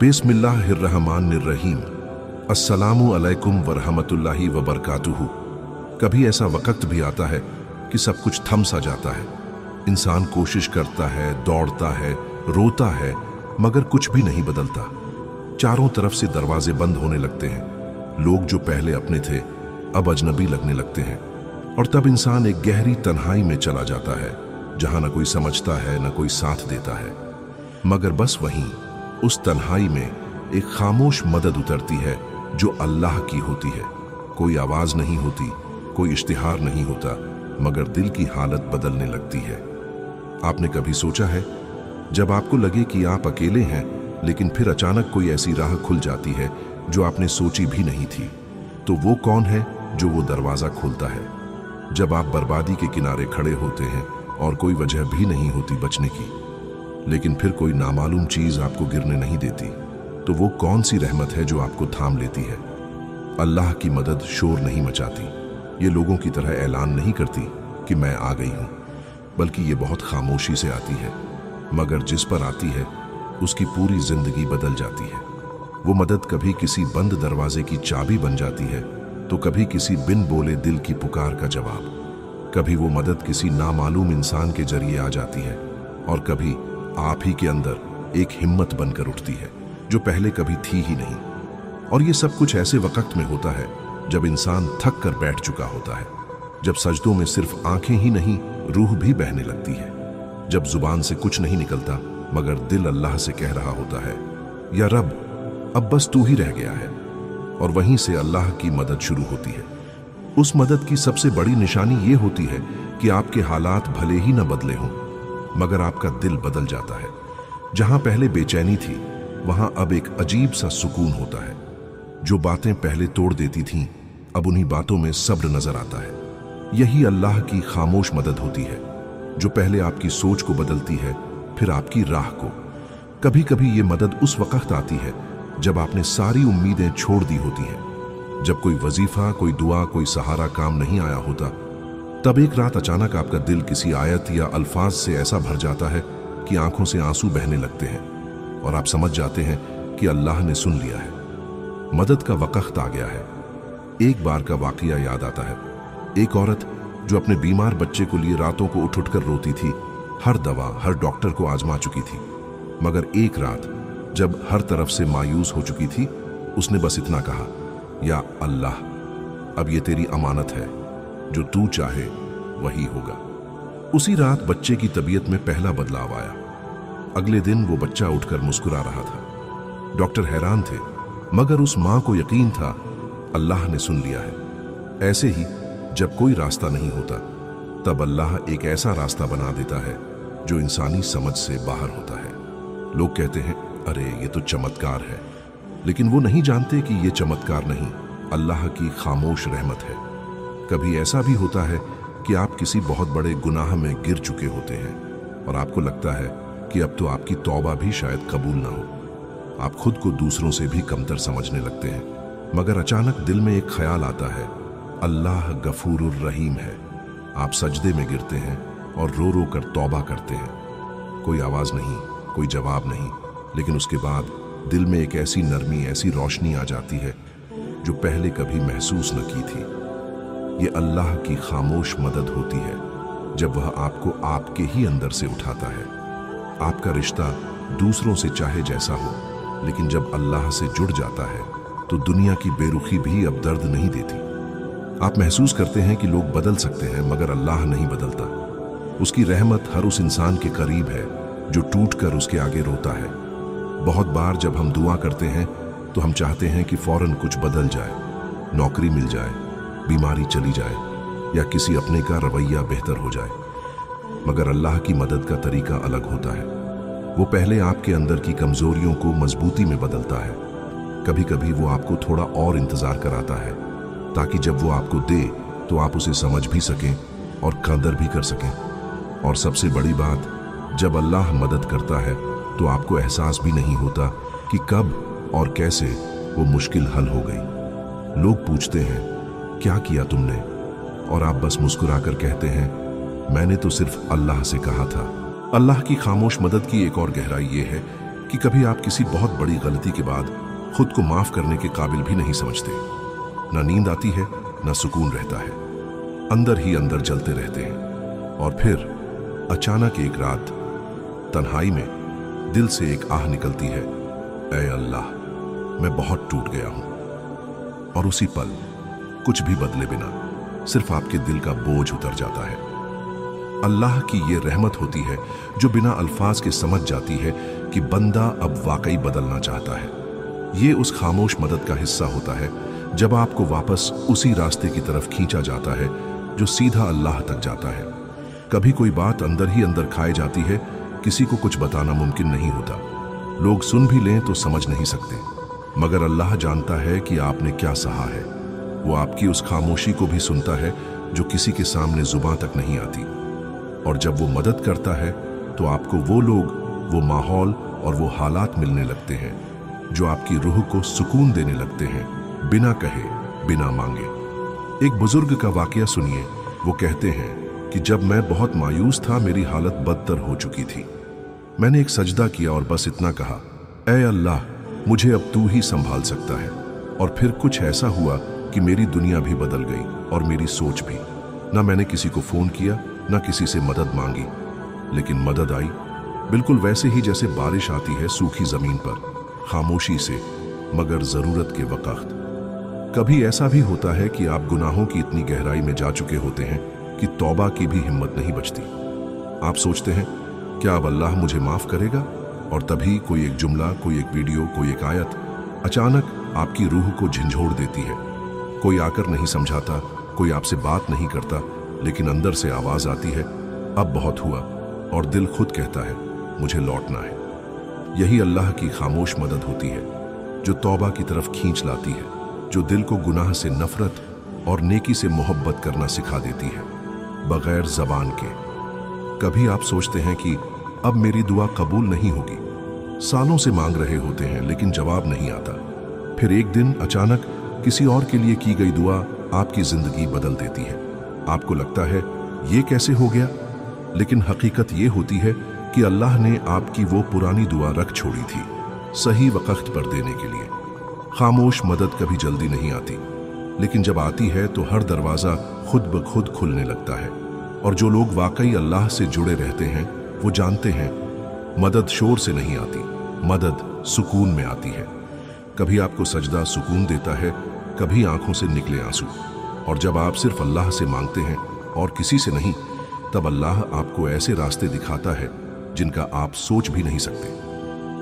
बिस्मिल्लाहिर्रहमानिर्रहीम। अस्सलामु अलैकुम वरहमतुल्लाहि वबरकातुहू। कभी ऐसा वक्त भी आता है कि सब कुछ थम सा जाता है। इंसान कोशिश करता है, दौड़ता है, रोता है, मगर कुछ भी नहीं बदलता। चारों तरफ से दरवाजे बंद होने लगते हैं। लोग जो पहले अपने थे अब अजनबी लगने लगते हैं। और तब इंसान एक गहरी तन्हाई में चला जाता है, जहां न कोई समझता है न कोई साथ देता है। मगर बस वहीं उस तन्हाई में एक खामोश मदद उतरती है जो अल्लाह की होती है। कोई आवाज नहीं होती, कोई इश्तिहार नहीं होता, मगर दिल की हालत बदलने लगती है। आपने कभी सोचा है, जब आपको लगे कि आप अकेले हैं, लेकिन फिर अचानक कोई ऐसी राह खुल जाती है जो आपने सोची भी नहीं थी, तो वो कौन है जो वो दरवाजा खोलता है? जब आप बर्बादी के किनारे खड़े होते हैं और कोई वजह भी नहीं होती बचने की, लेकिन फिर कोई नामालूम चीज आपको गिरने नहीं देती, तो वो कौन सी रहमत है जो आपको थाम लेती है? अल्लाह की मदद शोर नहीं मचाती, ये लोगों की तरह ऐलान नहीं करती कि मैं आ गई हूं, बल्कि ये बहुत खामोशी से आती है। मगर जिस पर आती है उसकी पूरी जिंदगी बदल जाती है। वो मदद कभी किसी बंद दरवाजे की चाबी बन जाती है, तो कभी किसी बिन बोले दिल की पुकार का जवाब। कभी वो मदद किसी नामालूम इंसान के जरिए आ जाती है, और कभी आप ही के अंदर एक हिम्मत बनकर उठती है जो पहले कभी थी ही नहीं। और ये सब कुछ ऐसे वक्त में होता है जब इंसान थक कर बैठ चुका होता है, जब सजदों में सिर्फ आंखें ही नहीं रूह भी बहने लगती है, जब जुबान से कुछ नहीं निकलता मगर दिल अल्लाह से कह रहा होता है, या रब, अब बस तू ही रह गया है। और वहीं से अल्लाह की मदद शुरू होती है। उस मदद की सबसे बड़ी निशानी ये होती है कि आपके हालात भले ही न बदले हों, मगर आपका दिल बदल जाता है। जहां पहले बेचैनी थी, वहां अब एक अजीब सा सुकून होता है। जो बातें पहले तोड़ देती थीं, अब उन्हीं बातों में सब्र नजर आता है। यही अल्लाह की खामोश मदद होती है, जो पहले आपकी सोच को बदलती है, फिर आपकी राह को। कभी कभी ये मदद उस वक्त आती है जब आपने सारी उम्मीदें छोड़ दी होती हैं, जब कोई वजीफा, कोई दुआ, कोई सहारा काम नहीं आया होता। तब एक रात अचानक आपका दिल किसी आयत या अल्फाज से ऐसा भर जाता है कि आंखों से आंसू बहने लगते हैं, और आप समझ जाते हैं कि अल्लाह ने सुन लिया है, मदद का वक्त आ गया है। एक बार का वाकया याद आता है। एक औरत जो अपने बीमार बच्चे को लिए रातों को उठ उठकर रोती थी, हर दवा, हर डॉक्टर को आजमा चुकी थी, मगर एक रात जब हर तरफ से मायूस हो चुकी थी, उसने बस इतना कहा, या अल्लाह, अब ये तेरी अमानत है, जो तू चाहे वही होगा। उसी रात बच्चे की तबीयत में पहला बदलाव आया। अगले दिन वो बच्चा उठकर मुस्कुरा रहा था। डॉक्टर हैरान थे, मगर उस मां को यकीन था अल्लाह ने सुन लिया है। ऐसे ही जब कोई रास्ता नहीं होता, तब अल्लाह एक ऐसा रास्ता बना देता है जो इंसानी समझ से बाहर होता है। लोग कहते हैं, अरे ये तो चमत्कार है, लेकिन वो नहीं जानते कि ये चमत्कार नहीं, अल्लाह की खामोश रहमत है। कभी ऐसा भी होता है कि आप किसी बहुत बड़े गुनाह में गिर चुके होते हैं, और आपको लगता है कि अब तो आपकी तौबा भी शायद कबूल ना हो। आप खुद को दूसरों से भी कमतर समझने लगते हैं, मगर अचानक दिल में एक ख्याल आता है, अल्लाह गफूरुर रहीम है। आप सजदे में गिरते हैं और रो रो कर तौबा करते हैं। कोई आवाज नहीं, कोई जवाब नहीं, लेकिन उसके बाद दिल में एक ऐसी नरमी, ऐसी रोशनी आ जाती है जो पहले कभी महसूस न की थी। ये अल्लाह की खामोश मदद होती है, जब वह आपको आपके ही अंदर से उठाता है। आपका रिश्ता दूसरों से चाहे जैसा हो, लेकिन जब अल्लाह से जुड़ जाता है तो दुनिया की बेरुखी भी अब दर्द नहीं देती। आप महसूस करते हैं कि लोग बदल सकते हैं, मगर अल्लाह नहीं बदलता। उसकी रहमत हर उस इंसान के करीब है जो टूट कर उसके आगे रोता है। बहुत बार जब हम दुआ करते हैं तो हम चाहते हैं कि फौरन कुछ बदल जाए, नौकरी मिल जाए, बीमारी चली जाए, या किसी अपने का रवैया बेहतर हो जाए। मगर अल्लाह की मदद का तरीका अलग होता है। वो पहले आपके अंदर की कमजोरियों को मजबूती में बदलता है। कभी कभी वो आपको थोड़ा और इंतजार कराता है, ताकि जब वो आपको दे तो आप उसे समझ भी सकें और कदर भी कर सकें। और सबसे बड़ी बात, जब अल्लाह मदद करता है तो आपको एहसास भी नहीं होता कि कब और कैसे वो मुश्किल हल हो गई। लोग पूछते हैं, क्या किया तुमने? और आप बस मुस्कुराकर कहते हैं, मैंने तो सिर्फ अल्लाह से कहा था। अल्लाह की खामोश मदद की एक और गहराई ये है कि कभी आप किसी बहुत बड़ी गलती के बाद खुद को माफ करने के काबिल भी नहीं समझते। ना नींद आती है, ना सुकून रहता है, अंदर ही अंदर जलते रहते हैं। और फिर अचानक एक रात तन्हाई में दिल से एक आह निकलती है, ऐ अल्लाह, मैं बहुत टूट गया हूं। और उसी पल कुछ भी बदले बिना सिर्फ आपके दिल का बोझ उतर जाता है। अल्लाह की ये रहमत होती है जो बिना अल्फाज के समझ जाती है कि बंदा अब वाकई बदलना चाहता है। ये उस खामोश मदद का हिस्सा होता है जब आपको वापस उसी रास्ते की तरफ खींचा जाता है जो सीधा अल्लाह तक जाता है। कभी कोई बात अंदर ही अंदर खाई जाती है, किसी को कुछ बताना मुमकिन नहीं होता, लोग सुन भी लें तो समझ नहीं सकते, मगर अल्लाह जानता है कि आपने क्या सहा है। वो आपकी उस खामोशी को भी सुनता है जो किसी के सामने जुबान तक नहीं आती। और जब वो मदद करता है तो आपको वो लोग, वो माहौल और वो हालात मिलने लगते हैं जो आपकी रूह को सुकून देने लगते हैं, बिना कहे, बिना मांगे। एक बुजुर्ग का वाकया सुनिए। वो कहते हैं कि जब मैं बहुत मायूस था, मेरी हालत बदतर हो चुकी थी, मैंने एक सजदा किया और बस इतना कहा, ऐ अल्लाह, मुझे अब तू ही संभाल सकता है। और फिर कुछ ऐसा हुआ कि मेरी दुनिया भी बदल गई और मेरी सोच भी। ना मैंने किसी को फोन किया, ना किसी से मदद मांगी, लेकिन मदद आई बिल्कुल वैसे ही जैसे बारिश आती है सूखी जमीन पर, खामोशी से, मगर जरूरत के वक्त। कभी ऐसा भी होता है कि आप गुनाहों की इतनी गहराई में जा चुके होते हैं कि तौबा की भी हिम्मत नहीं बचती। आप सोचते हैं, क्या अब अल्लाह मुझे माफ करेगा? और तभी कोई एक जुमला, कोई एक वीडियो, कोई एक आयत अचानक आपकी रूह को झंझोड़ देती है। कोई आकर नहीं समझाता, कोई आपसे बात नहीं करता, लेकिन अंदर से आवाज आती है, अब बहुत हुआ, और दिल खुद कहता है, मुझे लौटना है। यही अल्लाह की खामोश मदद होती है जो तौबा की तरफ खींच लाती है, जो दिल को गुनाह से नफरत और नेकी से मोहब्बत करना सिखा देती है, बगैर जबान के। कभी आप सोचते हैं कि अब मेरी दुआ कबूल नहीं होगी, सालों से मांग रहे होते हैं लेकिन जवाब नहीं आता। फिर एक दिन अचानक किसी और के लिए की गई दुआ आपकी जिंदगी बदल देती है। आपको लगता है ये कैसे हो गया, लेकिन हकीकत ये होती है कि अल्लाह ने आपकी वो पुरानी दुआ रख छोड़ी थी, सही वक्त पर देने के लिए। खामोश मदद कभी जल्दी नहीं आती, लेकिन जब आती है तो हर दरवाजा खुद ब खुद खुलने लगता है। और जो लोग वाकई अल्लाह से जुड़े रहते हैं वो जानते हैं, मदद शोर से नहीं आती, मदद सुकून में आती है। कभी आपको सजदा सुकून देता है, कभी आंखों से निकले आंसू। और जब आप सिर्फ अल्लाह से मांगते हैं और किसी से नहीं, तब अल्लाह आपको ऐसे रास्ते दिखाता है जिनका आप सोच भी नहीं सकते।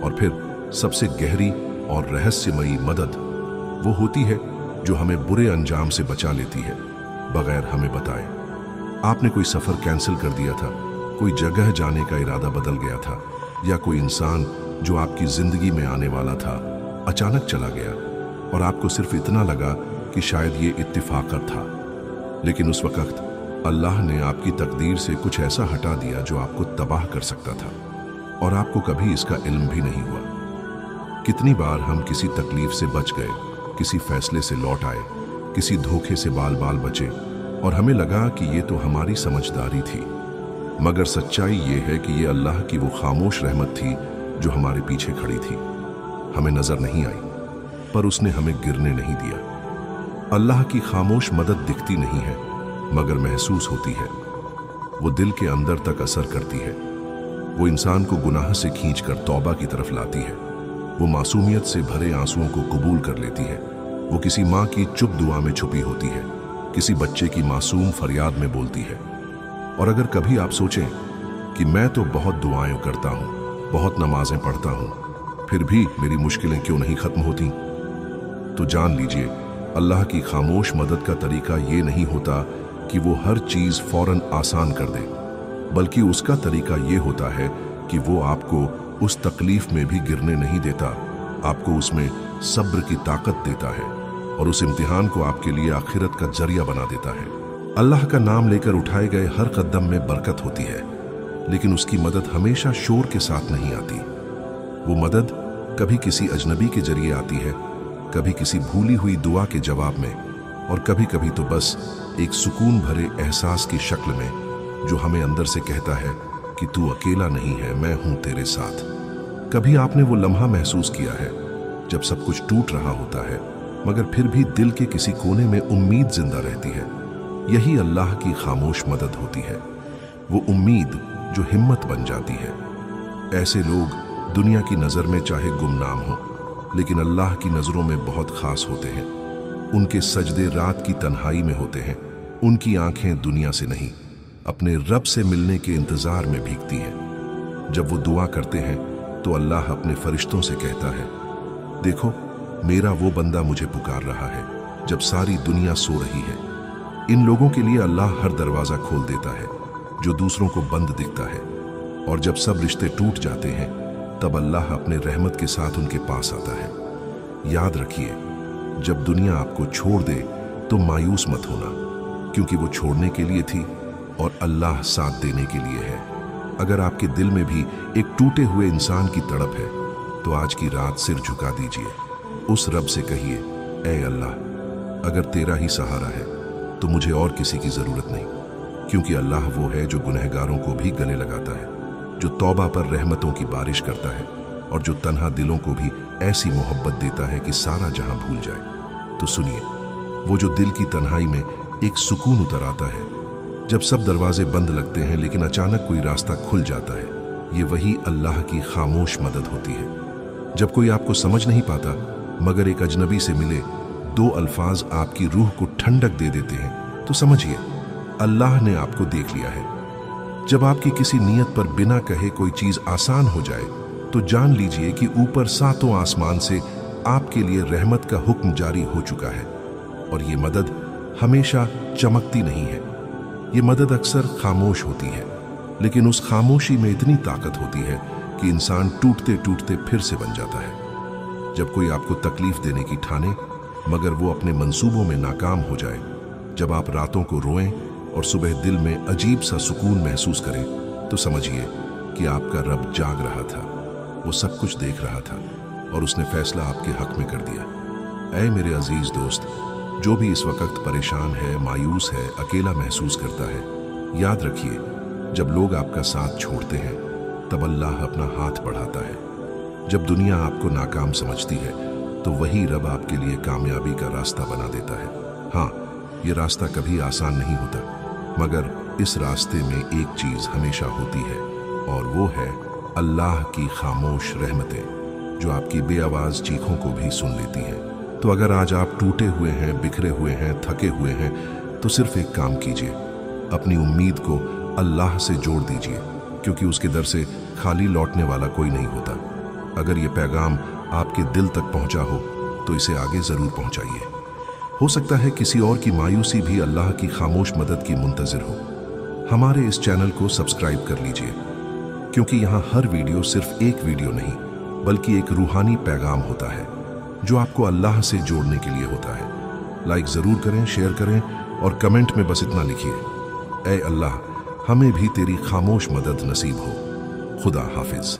और फिर सबसे गहरी और रहस्यमयी मदद वो होती है जो हमें बुरे अंजाम से बचा लेती है, बगैर हमें बताए। आपने कोई सफर कैंसिल कर दिया था, कोई जगह जाने का इरादा बदल गया था, या कोई इंसान जो आपकी जिंदगी में आने वाला था अचानक चला गया, और आपको सिर्फ इतना लगा कि शायद ये इत्तिफाकत था। लेकिन उस वक्त अल्लाह ने आपकी तकदीर से कुछ ऐसा हटा दिया जो आपको तबाह कर सकता था, और आपको कभी इसका इल्म भी नहीं हुआ। कितनी बार हम किसी तकलीफ से बच गए, किसी फैसले से लौट आए, किसी धोखे से बाल बाल बचे, और हमें लगा कि ये तो हमारी समझदारी थी, मगर सच्चाई ये है कि ये अल्लाह की वो खामोश रहमत थी जो हमारे पीछे खड़ी थी। हमें नजर नहीं आई, पर उसने हमें गिरने नहीं दिया। अल्लाह की खामोश मदद दिखती नहीं है, मगर महसूस होती है। वो दिल के अंदर तक असर करती है। वो इंसान को गुनाह से खींचकर तौबा की तरफ लाती है। वो मासूमियत से भरे आंसुओं को कबूल कर लेती है। वो किसी माँ की चुप दुआ में छुपी होती है, किसी बच्चे की मासूम फरियाद में बोलती है। और अगर कभी आप सोचें कि मैं तो बहुत दुआएं करता हूँ, बहुत नमाजें पढ़ता हूँ, फिर भी मेरी मुश्किलें क्यों नहीं खत्म होती, तो जान लीजिए अल्लाह की खामोश मदद का तरीका ये नहीं होता कि वो हर चीज फौरन आसान कर दे, बल्कि उसका तरीका ये होता है कि वो आपको उस तकलीफ में भी गिरने नहीं देता, आपको उसमें सब्र की ताकत देता है, और उस इम्तिहान को आपके लिए आखिरत का जरिया बना देता है। अल्लाह का नाम लेकर उठाए गए हर कदम में बरकत होती है, लेकिन उसकी मदद हमेशा शोर के साथ नहीं आती। वो मदद कभी किसी अजनबी के जरिए आती है, कभी किसी भूली हुई दुआ के जवाब में, और कभी कभी तो बस एक सुकून भरे एहसास की शक्ल में जो हमें अंदर से कहता है कि तू अकेला नहीं है, मैं हूं तेरे साथ। कभी आपने वो लम्हा महसूस किया है जब सब कुछ टूट रहा होता है मगर फिर भी दिल के किसी कोने में उम्मीद जिंदा रहती है? यही अल्लाह की खामोश मदद होती है, वो उम्मीद जो हिम्मत बन जाती है। ऐसे लोग दुनिया की नज़र में चाहे गुमनाम हो, लेकिन अल्लाह की नज़रों में बहुत खास होते हैं। उनके सजदे रात की तन्हाई में होते हैं, उनकी आंखें दुनिया से नहीं अपने रब से मिलने के इंतजार में भीगती हैं। जब वो दुआ करते हैं तो अल्लाह अपने फरिश्तों से कहता है, देखो मेरा वो बंदा मुझे पुकार रहा है जब सारी दुनिया सो रही है। इन लोगों के लिए अल्लाह हर दरवाजा खोल देता है जो दूसरों को बंद दिखता है, और जब सब रिश्ते टूट जाते हैं तब अल्लाह अपने रहमत के साथ उनके पास आता है। याद रखिए, जब दुनिया आपको छोड़ दे तो मायूस मत होना, क्योंकि वो छोड़ने के लिए थी और अल्लाह साथ देने के लिए है। अगर आपके दिल में भी एक टूटे हुए इंसान की तड़प है तो आज की रात सिर झुका दीजिए, उस रब से कहिए, ऐ अल्लाह, अगर तेरा ही सहारा है तो मुझे और किसी की जरूरत नहीं, क्योंकि अल्लाह वो है जो गुनहगारों को भी गले लगाता है, जो तौबा पर रहमतों की बारिश करता है और जो तन्हा दिलों को भी ऐसी मोहब्बत देता है कि सारा जहां भूल जाए। तो सुनिए, वो जो दिल की तन्हाई में एक सुकून उतर आता है जब सब दरवाजे बंद लगते हैं लेकिन अचानक कोई रास्ता खुल जाता है, ये वही अल्लाह की खामोश मदद होती है। जब कोई आपको समझ नहीं पाता मगर एक अजनबी से मिले दो अल्फाज आपकी रूह को ठंडक दे देते हैं, तो समझिए अल्लाह ने आपको देख लिया है। जब आपकी किसी नियत पर बिना कहे कोई चीज आसान हो जाए तो जान लीजिए कि ऊपर सातों आसमान से आपके लिए रहमत का हुक्म जारी हो चुका है। और ये मदद हमेशा चमकती नहीं है, ये मदद अक्सर खामोश होती है, लेकिन उस खामोशी में इतनी ताकत होती है कि इंसान टूटते टूटते फिर से बन जाता है। जब कोई आपको तकलीफ देने की ठाने मगर वो अपने मंसूबों में नाकाम हो जाए, जब आप रातों को रोएं और सुबह दिल में अजीब सा सुकून महसूस करें, तो समझिए कि आपका रब जाग रहा था, वो सब कुछ देख रहा था और उसने फैसला आपके हक में कर दिया। ऐ मेरे अजीज दोस्त, जो भी इस वक्त परेशान है, मायूस है, अकेला महसूस करता है, याद रखिए, जब लोग आपका साथ छोड़ते हैं तब अल्लाह अपना हाथ बढ़ाता है। जब दुनिया आपको नाकाम समझती है तो वही रब आपके लिए कामयाबी का रास्ता बना देता है। हाँ, ये रास्ता कभी आसान नहीं होता, मगर इस रास्ते में एक चीज हमेशा होती है और वो है अल्लाह की खामोश रहमतें, जो आपकी बेआवाज चीखों को भी सुन लेती हैं। तो अगर आज आप टूटे हुए हैं, बिखरे हुए हैं, थके हुए हैं, तो सिर्फ एक काम कीजिए, अपनी उम्मीद को अल्लाह से जोड़ दीजिए, क्योंकि उसके दर से खाली लौटने वाला कोई नहीं होता। अगर ये पैगाम आपके दिल तक पहुंचा हो तो इसे आगे जरूर पहुंचाइए। हो सकता है किसी और की मायूसी भी अल्लाह की खामोश मदद की मुंतजिर हो। हमारे इस चैनल को सब्सक्राइब कर लीजिए, क्योंकि यहाँ हर वीडियो सिर्फ एक वीडियो नहीं बल्कि एक रूहानी पैगाम होता है जो आपको अल्लाह से जोड़ने के लिए होता है। लाइक जरूर करें, शेयर करें और कमेंट में बस इतना लिखिए, ऐ अल्लाह, हमें भी तेरी खामोश मदद नसीब हो। खुदा हाफिज।